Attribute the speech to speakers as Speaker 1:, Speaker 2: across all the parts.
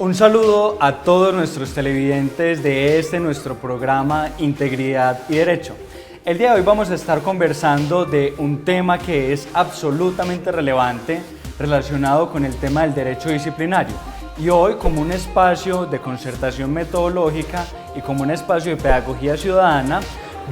Speaker 1: Un saludo a todos nuestros televidentes de nuestro programa Integridad y Derecho. El día de hoy vamos a estar conversando de un tema que es absolutamente relevante relacionado con el tema del derecho disciplinario. Y hoy, como un espacio de concertación metodológica y como un espacio de pedagogía ciudadana,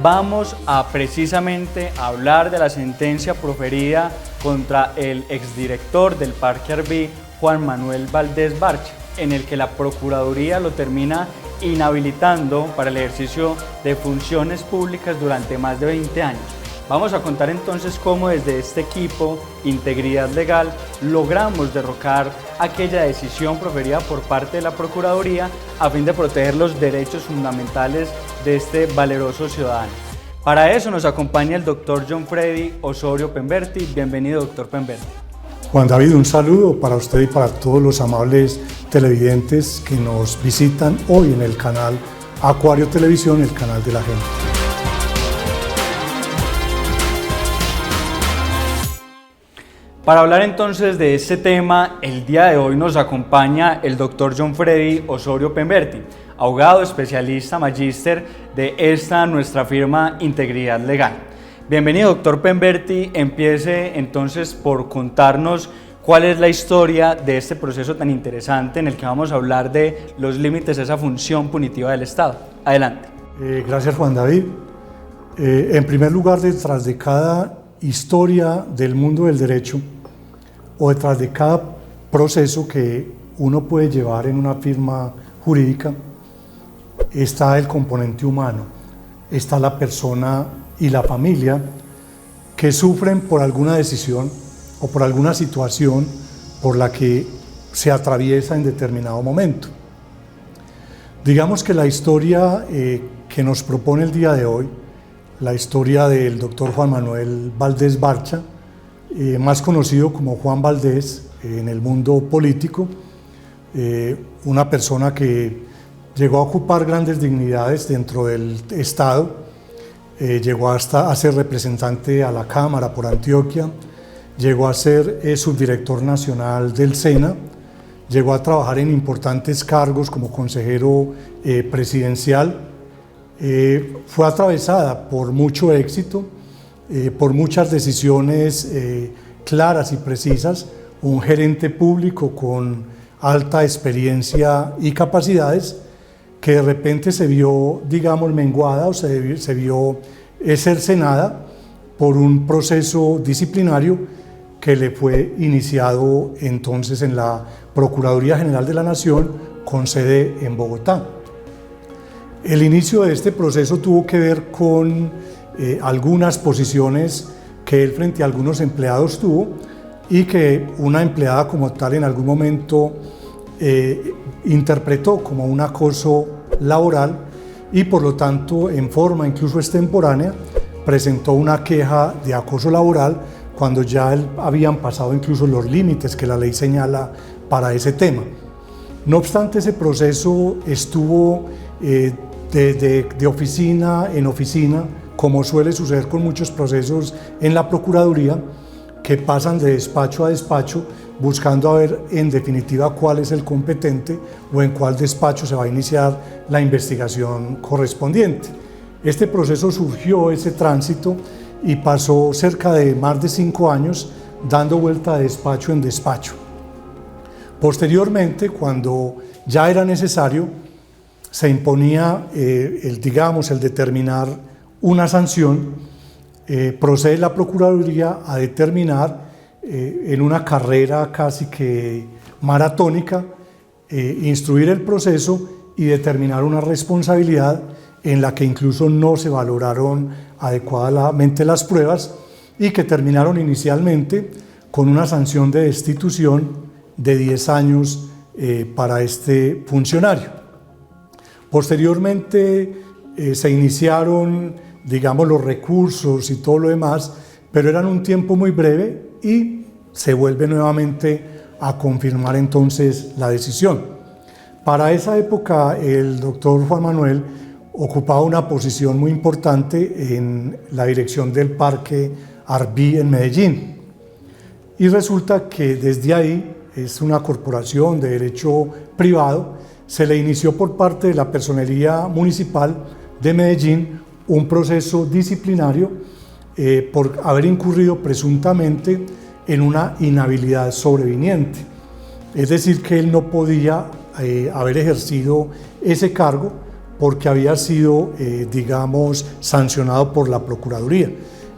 Speaker 1: vamos a precisamente hablar de la sentencia proferida contra el exdirector del Parque Arví, Juan Manuel Valdés Barcha, en el que la Procuraduría lo termina inhabilitando para el ejercicio de funciones públicas durante más de 20 años. Vamos a contar entonces cómo desde este equipo Integridad Legal logramos derrocar aquella decisión proferida por parte de la Procuraduría a fin de proteger los derechos fundamentales de este valeroso ciudadano. Para eso nos acompaña el doctor John Freddy Osorio Pemberti. Bienvenido, doctor Pemberti.
Speaker 2: Juan David, un saludo para usted y para todos los amables televidentes que nos visitan hoy en el canal Acuario Televisión, el canal de la gente.
Speaker 1: Para hablar entonces de este tema, el día de hoy nos acompaña el doctor John Freddy Osorio Pemberti, abogado especialista magíster de nuestra firma Integridad Legal. Bienvenido, doctor Pemberti. Empiece entonces por contarnos cuál es la historia de este proceso tan interesante en el que vamos a hablar de los límites de esa función punitiva del Estado. Adelante.
Speaker 2: Gracias, Juan David. En primer lugar, detrás de cada historia del mundo del derecho o detrás de cada proceso que uno puede llevar en una firma jurídica está el componente humano, está la persona y la familia que sufren por alguna decisión o por alguna situación por la que se atraviesa en determinado momento. Digamos que la historia que nos propone el día de hoy, la historia del doctor Juan Manuel Valdés Barcha, más conocido como Juan Valdés en el mundo político, una persona que llegó a ocupar grandes dignidades dentro del Estado, llegó hasta a ser representante a la Cámara por Antioquia, llegó a ser subdirector nacional del SENA, llegó a trabajar en importantes cargos como consejero presidencial. Fue atravesada por mucho éxito, por muchas decisiones claras y precisas, un gerente público con alta experiencia y capacidades que de repente se vio, digamos, menguada o se vio cercenada por un proceso disciplinario que le fue iniciado entonces en la Procuraduría General de la Nación con sede en Bogotá. El inicio de este proceso tuvo que ver con algunas posiciones que él frente a algunos empleados tuvo y que una empleada como tal en algún momento interpretó como un acoso laboral y por lo tanto en forma incluso extemporánea presentó una queja de acoso laboral cuando ya habían pasado incluso los límites que la ley señala para ese tema. No obstante, ese proceso estuvo de oficina en oficina, como suele suceder con muchos procesos en la Procuraduría, que pasan de despacho a despacho buscando a ver en definitiva cuál es el competente o en cuál despacho se va a iniciar la investigación correspondiente. Este proceso surgió, ese tránsito, y pasó cerca de más de 5 años dando vuelta de despacho en despacho. Posteriormente, cuando ya era necesario, se imponía el determinar una sanción. Procede la Procuraduría a determinar en una carrera casi que maratónica, instruir el proceso y determinar una responsabilidad en la que incluso no se valoraron adecuadamente las pruebas y que terminaron inicialmente con una sanción de destitución de 10 años para este funcionario. Posteriormente se iniciaron, digamos, los recursos y todo lo demás, pero eran un tiempo muy breve y se vuelve nuevamente a confirmar entonces la decisión. Para esa época el doctor Juan Manuel ocupaba una posición muy importante en la dirección del Parque Arví en Medellín y resulta que desde ahí es una corporación de derecho privado, se le inició por parte de la Personería Municipal de Medellín un proceso disciplinario por haber incurrido presuntamente en una inhabilidad sobreviniente. Es decir, que él no podía haber ejercido ese cargo porque había sido, digamos, sancionado por la Procuraduría.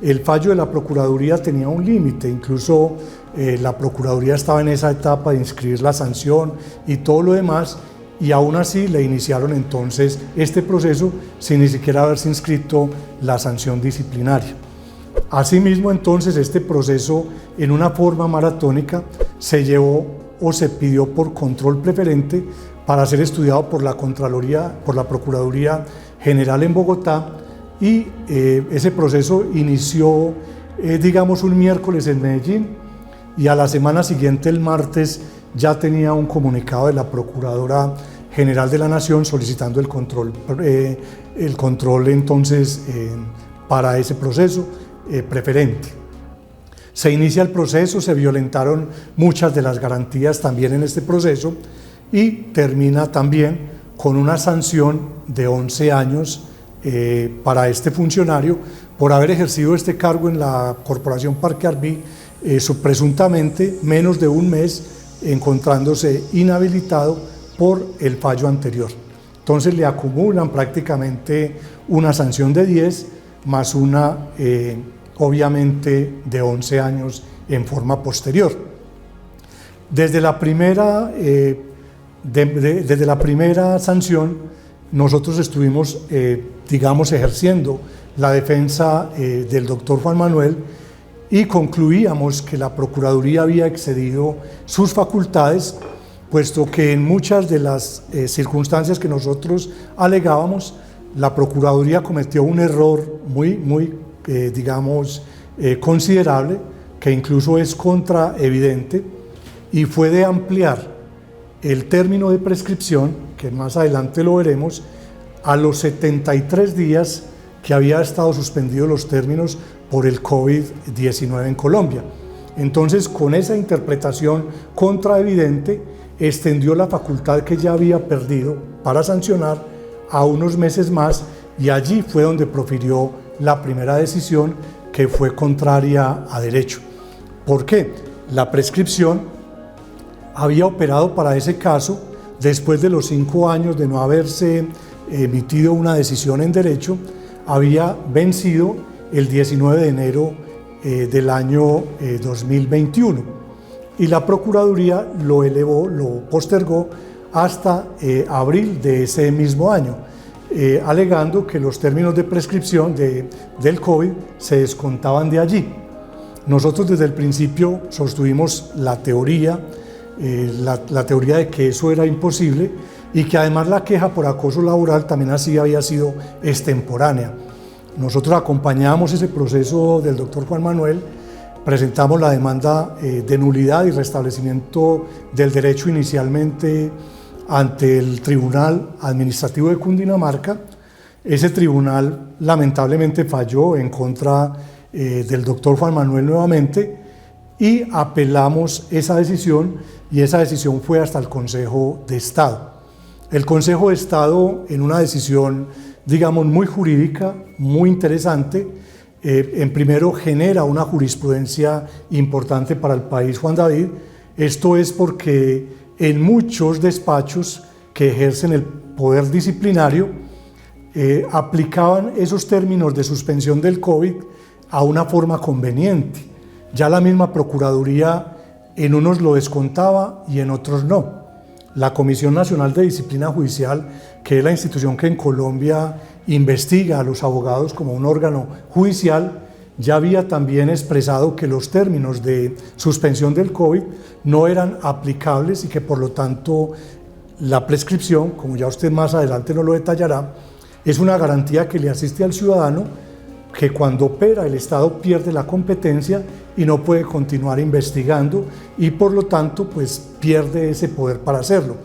Speaker 2: El fallo de la Procuraduría tenía un límite, incluso la Procuraduría estaba en esa etapa de inscribir la sanción y todo lo demás, y aún así le iniciaron entonces este proceso sin ni siquiera haberse inscrito la sanción disciplinaria. Asimismo, entonces, este proceso en una forma maratónica se llevó o se pidió por control preferente para ser estudiado por la Contraloría, por la Procuraduría General en Bogotá, y ese proceso inició, digamos, un miércoles en Medellín, y a la semana siguiente, el martes, ya tenía un comunicado de la Procuradora General de la Nación solicitando el control entonces para ese proceso preferente. Se inicia el proceso, se violentaron muchas de las garantías también en este proceso, y termina también con una sanción de 11 años para este funcionario por haber ejercido este cargo en la Corporación Parque Arví presuntamente menos de un mes, encontrándose inhabilitado por el fallo anterior. Entonces le acumulan prácticamente una sanción de 10 más una obviamente de 11 años en forma posterior. Desde la primera, desde la primera sanción nosotros estuvimos digamos ejerciendo la defensa del doctor Juan Manuel, y concluíamos que la Procuraduría había excedido sus facultades, puesto que en muchas de las circunstancias que nosotros alegábamos, la Procuraduría cometió un error muy digamos, considerable, que incluso es contraevidente, y fue de ampliar el término de prescripción, que más adelante lo veremos, a los 73 días que había estado suspendido los términos por el COVID-19 en Colombia. Entonces, con esa interpretación contraevidente, extendió la facultad que ya había perdido para sancionar a unos meses más, y allí fue donde profirió la primera decisión, que fue contraria a derecho. ¿Por qué? La prescripción había operado para ese caso después de los 5 años de no haberse emitido una decisión en derecho, había vencido el 19 de enero del año 2021, y la Procuraduría lo elevó, lo postergó hasta abril de ese mismo año, alegando que los términos de prescripción del COVID se descontaban de allí. Nosotros desde el principio sostuvimos la teoría de que eso era imposible, y que además la queja por acoso laboral también así había sido extemporánea. Nosotros acompañamos ese proceso del doctor Juan Manuel, presentamos la demanda de nulidad y restablecimiento del derecho inicialmente ante el Tribunal Administrativo de Cundinamarca. Ese tribunal lamentablemente falló en contra del doctor Juan Manuel nuevamente, y apelamos esa decisión, y esa decisión fue hasta el Consejo de Estado. El Consejo de Estado, en una decisión, digamos, muy jurídica, muy interesante, en primero genera una jurisprudencia importante para el país, Juan David. Esto es porque en muchos despachos que ejercen el poder disciplinario aplicaban esos términos de suspensión del COVID a una forma conveniente. Ya la misma Procuraduría en unos lo descontaba y en otros no. La Comisión Nacional de Disciplina Judicial, que es la institución que en Colombia investiga a los abogados como un órgano judicial, ya había también expresado que los términos de suspensión del COVID no eran aplicables, y que por lo tanto la prescripción, como ya usted más adelante nos lo detallará, es una garantía que le asiste al ciudadano, que cuando opera el Estado pierde la competencia y no puede continuar investigando, y por lo tanto pues pierde ese poder para hacerlo.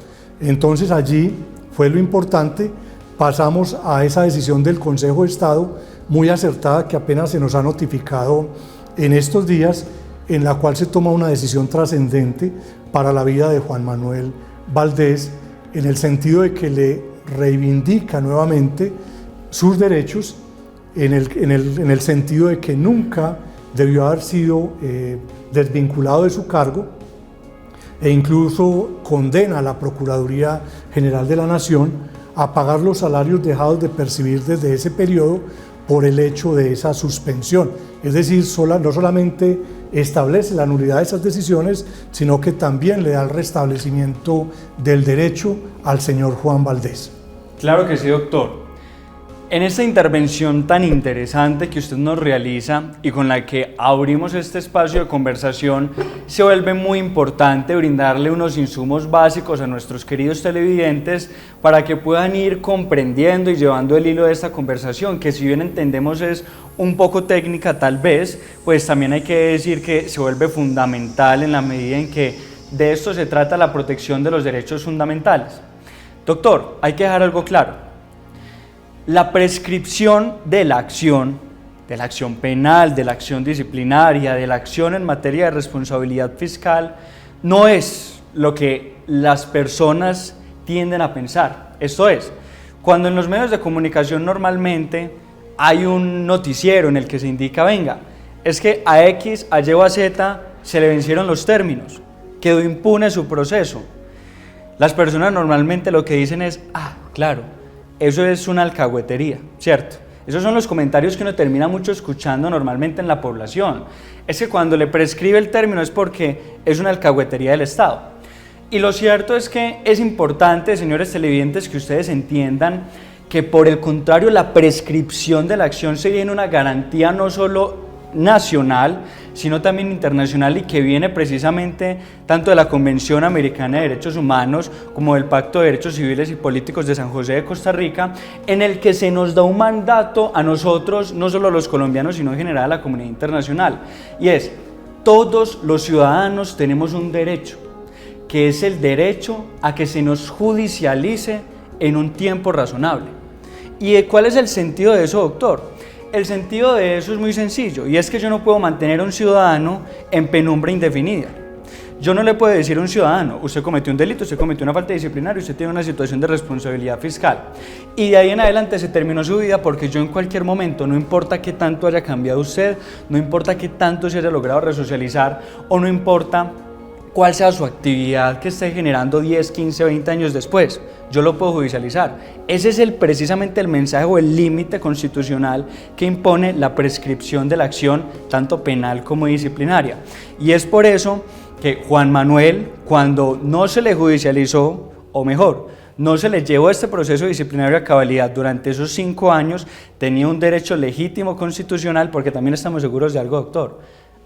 Speaker 2: Entonces allí fue lo importante. Pasamos a esa decisión del Consejo de Estado, muy acertada, que apenas se nos ha notificado en estos días, en la cual se toma una decisión trascendente, para la vida de Juan Manuel Valdés, en el sentido de que le reivindica nuevamente sus derechos, en el sentido de que nunca debió haber sido desvinculado de su cargo, e incluso condena a la Procuraduría General de la Nación a pagar los salarios dejados de percibir desde ese periodo por el hecho de esa suspensión. Es decir, no solamente establece la nulidad de esas decisiones, sino que también le da el restablecimiento del derecho al señor Juan Valdés.
Speaker 1: Claro que sí, doctor. En esta intervención tan interesante que usted nos realiza y con la que abrimos este espacio de conversación, se vuelve muy importante brindarle unos insumos básicos a nuestros queridos televidentes para que puedan ir comprendiendo y llevando el hilo de esta conversación, que si bien entendemos es un poco técnica tal vez, pues también hay que decir que se vuelve fundamental en la medida en que de esto se trata la protección de los derechos fundamentales. Doctor, hay que dejar algo claro. La prescripción de la acción penal, de la acción disciplinaria, de la acción en materia de responsabilidad fiscal, no es lo que las personas tienden a pensar. Esto es, cuando en los medios de comunicación normalmente hay un noticiero en el que se indica, venga, es que a X, a Y o a Z se le vencieron los términos, quedó impune su proceso. Las personas normalmente lo que dicen es, claro, eso es una alcahuetería, ¿cierto? Esos son los comentarios que uno termina mucho escuchando normalmente en la población. Es que cuando le prescribe el término es porque es una alcahuetería del Estado. Y lo cierto es que es importante, señores televidentes, que ustedes entiendan que por el contrario la prescripción de la acción se viene una garantía no solo nacional, sino también internacional, y que viene precisamente tanto de la Convención Americana de Derechos Humanos como del Pacto de Derechos Civiles y Políticos de San José de Costa Rica, en el que se nos da un mandato a nosotros, no solo a los colombianos, sino en general a la comunidad internacional, y es, todos los ciudadanos tenemos un derecho, que es el derecho a que se nos judicialice en un tiempo razonable. ¿Y cuál es el sentido de eso, doctor? El sentido de eso es muy sencillo, y es que yo no puedo mantener a un ciudadano en penumbra indefinida. Yo no le puedo decir a un ciudadano, usted cometió un delito, usted cometió una falta disciplinaria, usted tiene una situación de responsabilidad fiscal, y de ahí en adelante se terminó su vida, porque yo en cualquier momento, no importa qué tanto haya cambiado usted, no importa qué tanto se haya logrado resocializar, o no importa cuál sea su actividad que esté generando 10, 15, 20 años después, yo lo puedo judicializar. Ese es precisamente el mensaje o el límite constitucional que impone la prescripción de la acción, tanto penal como disciplinaria. Y es por eso que Juan Manuel, cuando no se le judicializó, o mejor, no se le llevó este proceso disciplinario a cabalidad durante esos 5 años, tenía un derecho legítimo constitucional, porque también estamos seguros de algo, doctor.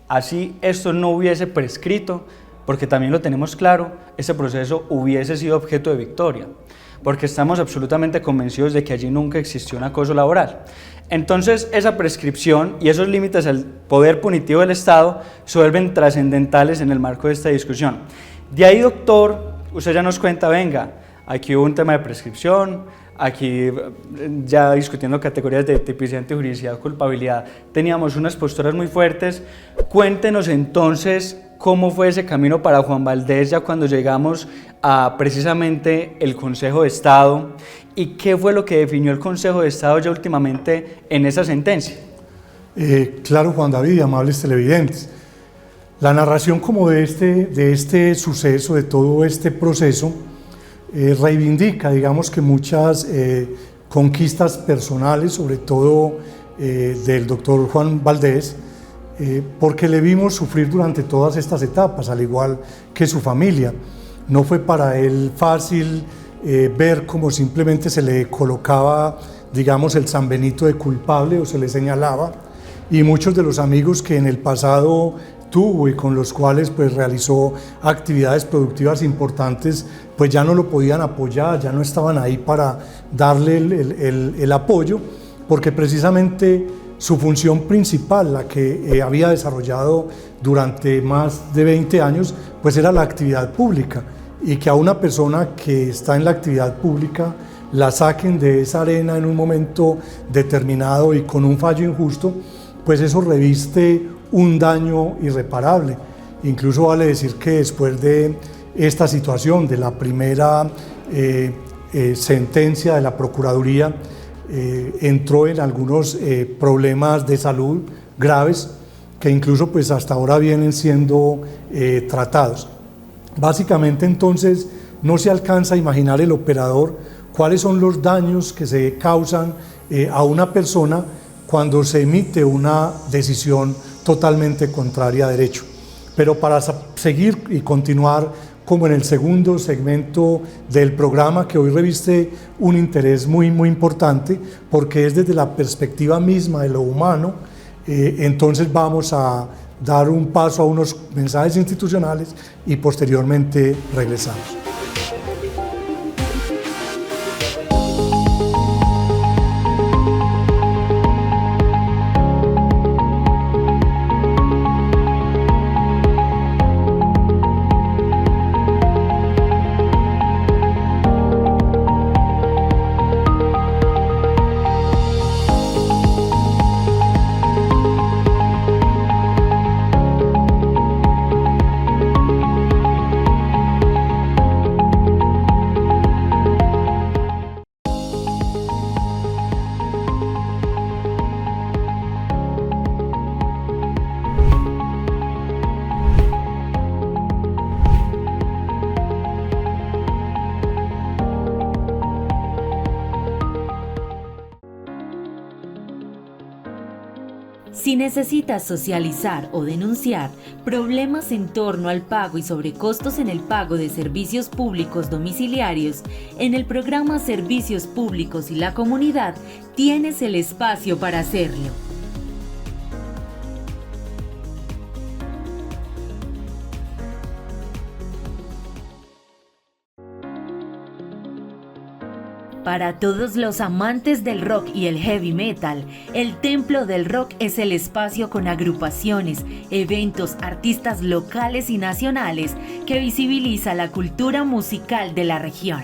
Speaker 1: Así esto no hubiese prescrito, porque también lo tenemos claro, ese proceso hubiese sido objeto de victoria, porque estamos absolutamente convencidos de que allí nunca existió un acoso laboral. Entonces, esa prescripción y esos límites al poder punitivo del Estado se vuelven trascendentales en el marco de esta discusión. De ahí, doctor, usted ya nos cuenta, venga, aquí hubo un tema de prescripción, aquí ya discutiendo categorías de tipicidad, antijuridicidad, culpabilidad, teníamos unas posturas muy fuertes. Cuéntenos entonces cómo fue ese camino para Juan Valdés ya cuando llegamos a precisamente el Consejo de Estado, y qué fue lo que definió el Consejo de Estado ya últimamente en esa sentencia.
Speaker 2: Claro, Juan David y amables televidentes, la narración como de este suceso, de todo este proceso, reivindica, digamos, que muchas conquistas personales, sobre todo del doctor Juan Valdés, porque le vimos sufrir durante todas estas etapas, al igual que su familia. No fue para él fácil ver cómo simplemente se le colocaba, digamos, el San Benito de culpable o se le señalaba, y muchos de los amigos que en el pasado tuvo y con los cuales pues realizó actividades productivas importantes, pues ya no lo podían apoyar, ya no estaban ahí para darle el apoyo, porque precisamente su función principal, la que había desarrollado durante más de 20 años, pues era la actividad pública, y que a una persona que está en la actividad pública la saquen de esa arena en un momento determinado y con un fallo injusto, pues eso reviste un daño irreparable. Incluso vale decir que después de esta situación de la primera sentencia de la Procuraduría, entró en algunos problemas de salud graves que incluso pues hasta ahora vienen siendo tratados. Básicamente entonces no se alcanza a imaginar el operador cuáles son los daños que se causan a una persona cuando se emite una decisión totalmente contraria a derecho. Pero para seguir y continuar como en el segundo segmento del programa, que hoy reviste un interés muy importante porque es desde la perspectiva misma de lo humano, entonces vamos a dar un paso a unos mensajes institucionales y posteriormente regresamos.
Speaker 3: Si necesitas socializar o denunciar problemas en torno al pago y sobrecostos en el pago de servicios públicos domiciliarios, en el programa Servicios Públicos y la Comunidad tienes el espacio para hacerlo. Para todos los amantes del rock y el heavy metal, el Templo del Rock es el espacio con agrupaciones, eventos, artistas locales y nacionales que visibiliza la cultura musical de la región.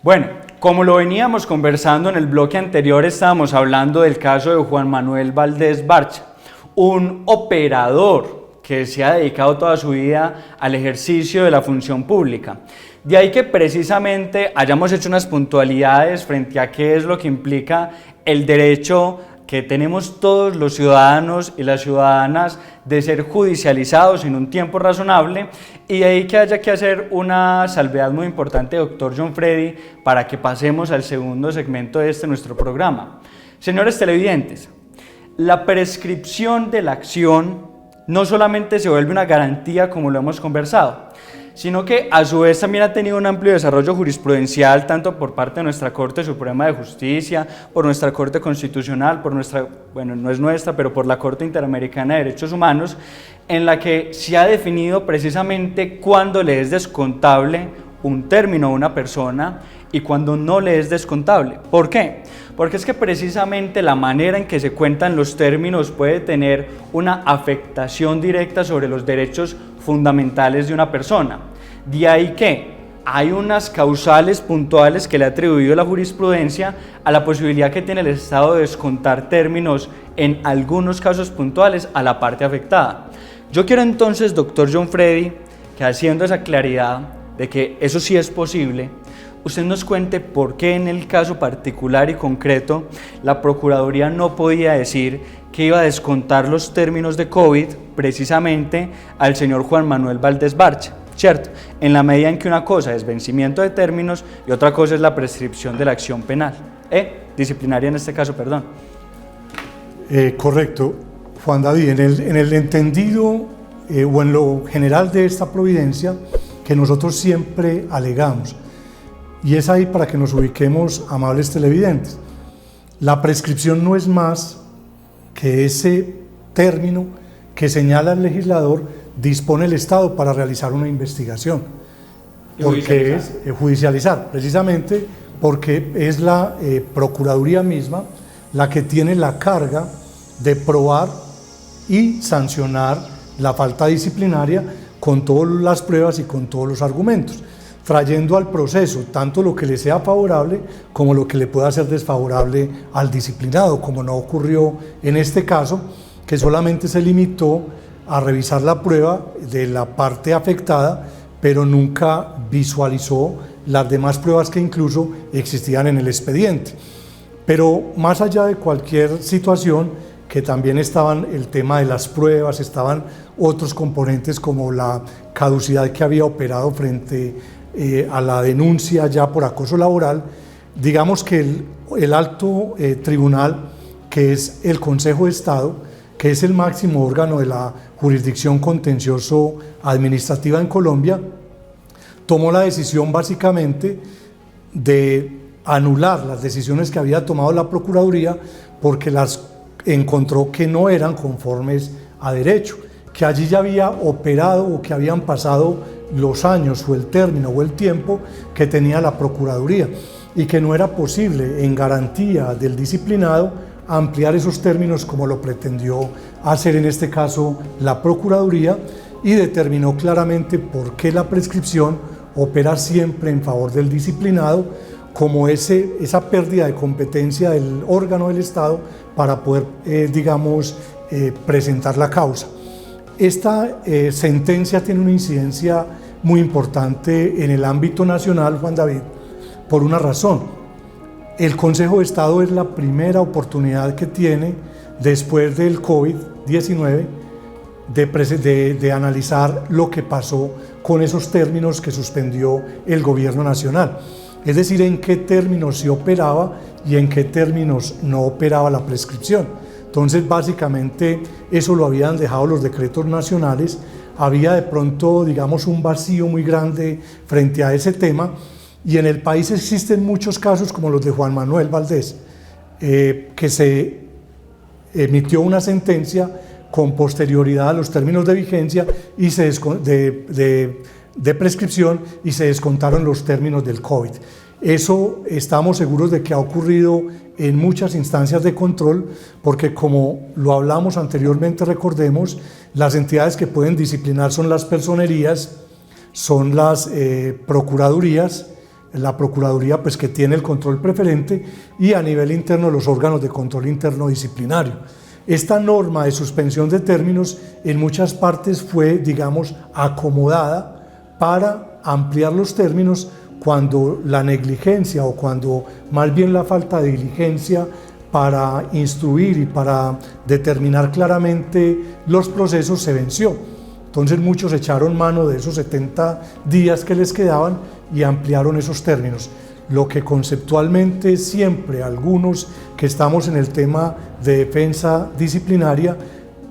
Speaker 1: Bueno, como lo veníamos conversando en el bloque anterior, estábamos hablando del caso de Juan Manuel Valdés Barcha, un operador que se ha dedicado toda su vida al ejercicio de la función pública. De ahí que precisamente hayamos hecho unas puntualidades frente a qué es lo que implica el derecho que tenemos todos los ciudadanos y las ciudadanas de ser judicializados en un tiempo razonable, y de ahí que haya que hacer una salvedad muy importante, doctor John Freddy, para que pasemos al segundo segmento de nuestro programa. Señores televidentes, la prescripción de la acción no solamente se vuelve una garantía como lo hemos conversado, sino que a su vez también ha tenido un amplio desarrollo jurisprudencial, tanto por parte de nuestra Corte Suprema de Justicia, por nuestra Corte Constitucional, por nuestra, bueno, no es nuestra, pero por la Corte Interamericana de Derechos Humanos, en la que se ha definido precisamente cuándo le es descontable un término a una persona y cuándo no le es descontable. ¿Por qué? Porque es que precisamente la manera en que se cuentan los términos puede tener una afectación directa sobre los derechos fundamentales de una persona. De ahí que hay unas causales puntuales que le ha atribuido la jurisprudencia a la posibilidad que tiene el Estado de descontar términos en algunos casos puntuales a la parte afectada. Yo quiero entonces, doctor John Freddy, que haciendo esa claridad de que eso sí es posible, usted nos cuente por qué en el caso particular y concreto la Procuraduría no podía decir que iba a descontar los términos de COVID precisamente al señor Juan Manuel Valdés Barcha, ¿cierto? En la medida en que una cosa es vencimiento de términos y otra cosa es la prescripción de la acción penal, disciplinaria en este caso, perdón.
Speaker 2: Correcto, Juan David, en el entendido o en lo general de esta providencia que nosotros siempre alegamos, y es ahí para que nos ubiquemos, amables televidentes, la prescripción no es más que ese término que señala el legislador, dispone el Estado para realizar una investigación, porque es judicializar, precisamente porque es la Procuraduría misma la que tiene la carga de probar y sancionar la falta disciplinaria con todas las pruebas y con todos los argumentos, trayendo al proceso tanto lo que le sea favorable como lo que le pueda ser desfavorable al disciplinado, como no ocurrió en este caso, que solamente se limitó a revisar la prueba de la parte afectada, pero nunca visualizó las demás pruebas que incluso existían en el expediente. Pero más allá de cualquier situación, que también estaban el tema de las pruebas, estaban otros componentes como la caducidad que había operado frente a la denuncia ya por acoso laboral, digamos que el alto tribunal, que es el Consejo de Estado, que es el máximo órgano de la jurisdicción contencioso administrativa en Colombia, tomó la decisión básicamente de anular las decisiones que había tomado la Procuraduría porque las encontró que no eran conformes a derecho, que allí ya había operado o que habían pasado los años o el término o el tiempo que tenía la Procuraduría y que no era posible en garantía del disciplinado ampliar esos términos como lo pretendió hacer en este caso la Procuraduría, y determinó claramente por qué la prescripción opera siempre en favor del disciplinado, como esa pérdida de competencia del órgano del Estado para poder, presentar la causa. Esta sentencia tiene una incidencia muy importante en el ámbito nacional, Juan David, por una razón. El Consejo de Estado es la primera oportunidad que tiene, después del COVID-19, de analizar lo que pasó con esos términos que suspendió el gobierno nacional. Es decir, en qué términos se operaba y en qué términos no operaba la prescripción. Entonces, básicamente, eso lo habían dejado los decretos nacionales. Había de pronto, un vacío muy grande frente a ese tema, y en el país existen muchos casos como los de Juan Manuel Valdés, que se emitió una sentencia con posterioridad a los términos de vigencia y de prescripción, y se descontaron los términos del COVID. Eso estamos seguros de que ha ocurrido en muchas instancias de control, porque como lo hablamos anteriormente, recordemos, las entidades que pueden disciplinar son las personerías, son las procuradurías, la Procuraduría pues que tiene el control preferente, y a nivel interno los órganos de control interno disciplinario. Esta norma de suspensión de términos en muchas partes fue, acomodada para ampliar los términos cuando la negligencia, o cuando más bien la falta de diligencia para instruir y para determinar claramente los procesos se venció. Entonces muchos echaron mano de esos 70 días que les quedaban y ampliaron esos términos. Lo que conceptualmente siempre algunos que estamos en el tema de defensa disciplinaria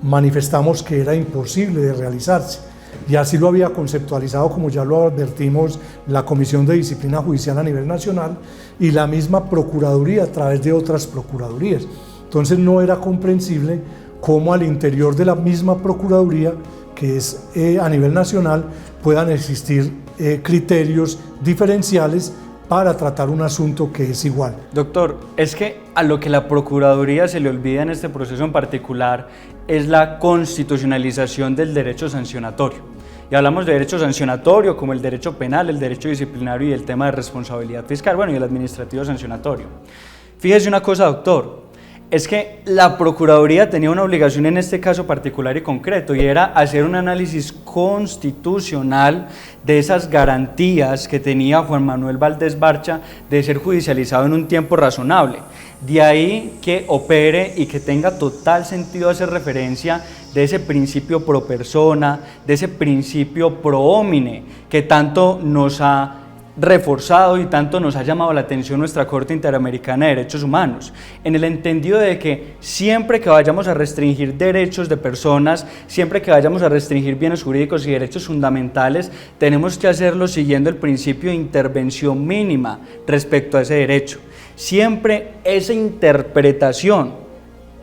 Speaker 2: manifestamos que era imposible de realizarse. Y así lo había conceptualizado, como ya lo advertimos, la Comisión de Disciplina Judicial a nivel nacional y la misma Procuraduría a través de otras Procuradurías. Entonces no era comprensible cómo al interior de la misma Procuraduría, que es a nivel nacional, puedan existir criterios diferenciales para tratar un asunto que es igual.
Speaker 1: Doctor, es que a lo que la Procuraduría se le olvida en este proceso en particular es la constitucionalización del derecho sancionatorio. Y hablamos de derecho sancionatorio como el derecho penal, el derecho disciplinario y el tema de responsabilidad fiscal, y el administrativo sancionatorio. Fíjese una cosa, doctor, es que la Procuraduría tenía una obligación en este caso particular y concreto, y era hacer un análisis constitucional de esas garantías que tenía Juan Manuel Valdés Barcha de ser judicializado en un tiempo razonable. De ahí que opere y que tenga total sentido hacer referencia de ese principio pro persona, de ese principio pro homine, que tanto nos ha reforzado y tanto nos ha llamado la atención nuestra Corte Interamericana de Derechos Humanos, en el entendido de que siempre que vayamos a restringir derechos de personas, siempre que vayamos a restringir bienes jurídicos y derechos fundamentales, tenemos que hacerlo siguiendo el principio de intervención mínima respecto a ese derecho. Siempre esa interpretación,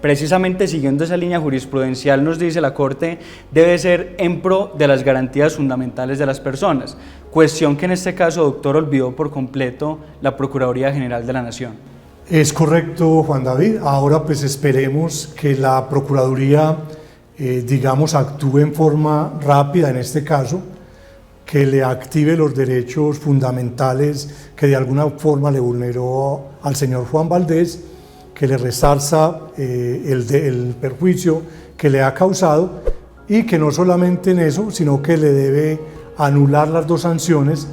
Speaker 1: precisamente siguiendo esa línea jurisprudencial, nos dice la Corte, debe ser en pro de las garantías fundamentales de las personas, cuestión que en este caso, doctor, olvidó por completo la Procuraduría General de la Nación.
Speaker 2: Es correcto, Juan David. Ahora pues esperemos que la Procuraduría, actúe en forma rápida en este caso, que le active los derechos fundamentales que de alguna forma le vulneró al señor Juan Valdés, que le resarza el perjuicio que le ha causado, y que no solamente en eso, sino que le debe anular las 2 sanciones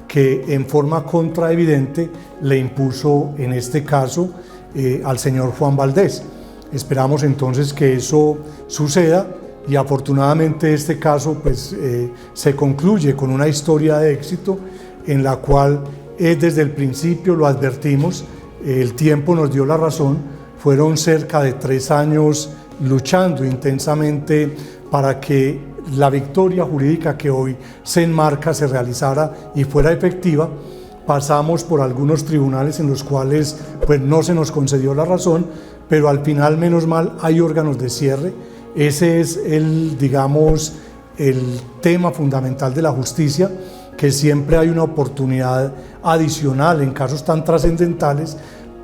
Speaker 2: que en forma contraevidente le impuso en este caso al señor Juan Valdés. Esperamos entonces que eso suceda, y afortunadamente este caso pues, se concluye con una historia de éxito en la cual desde el principio lo advertimos, el tiempo nos dio la razón, fueron cerca de 3 años luchando intensamente para que la victoria jurídica que hoy se enmarca se realizara y fuera efectiva. Pasamos por algunos tribunales en los cuales pues, no se nos concedió la razón, pero al final, menos mal, hay órganos de cierre. Ese es el tema fundamental de la justicia, que siempre hay una oportunidad adicional en casos tan trascendentales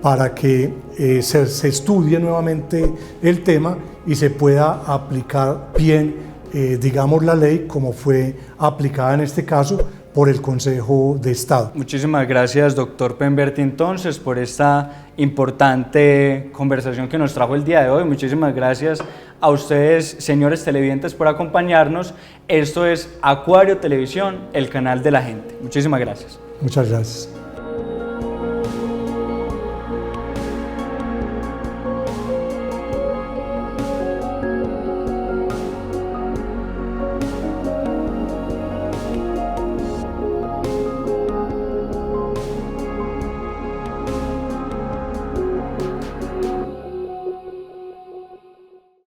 Speaker 2: para que se estudie nuevamente el tema y se pueda aplicar bien, la ley como fue aplicada en este caso por el Consejo de Estado.
Speaker 1: Muchísimas gracias, doctor Penberti, entonces, por esta importante conversación que nos trajo el día de hoy. Muchísimas gracias a ustedes, señores televidentes, por acompañarnos. Esto es Acuario Televisión, el canal de la gente. Muchísimas gracias.
Speaker 2: Muchas gracias.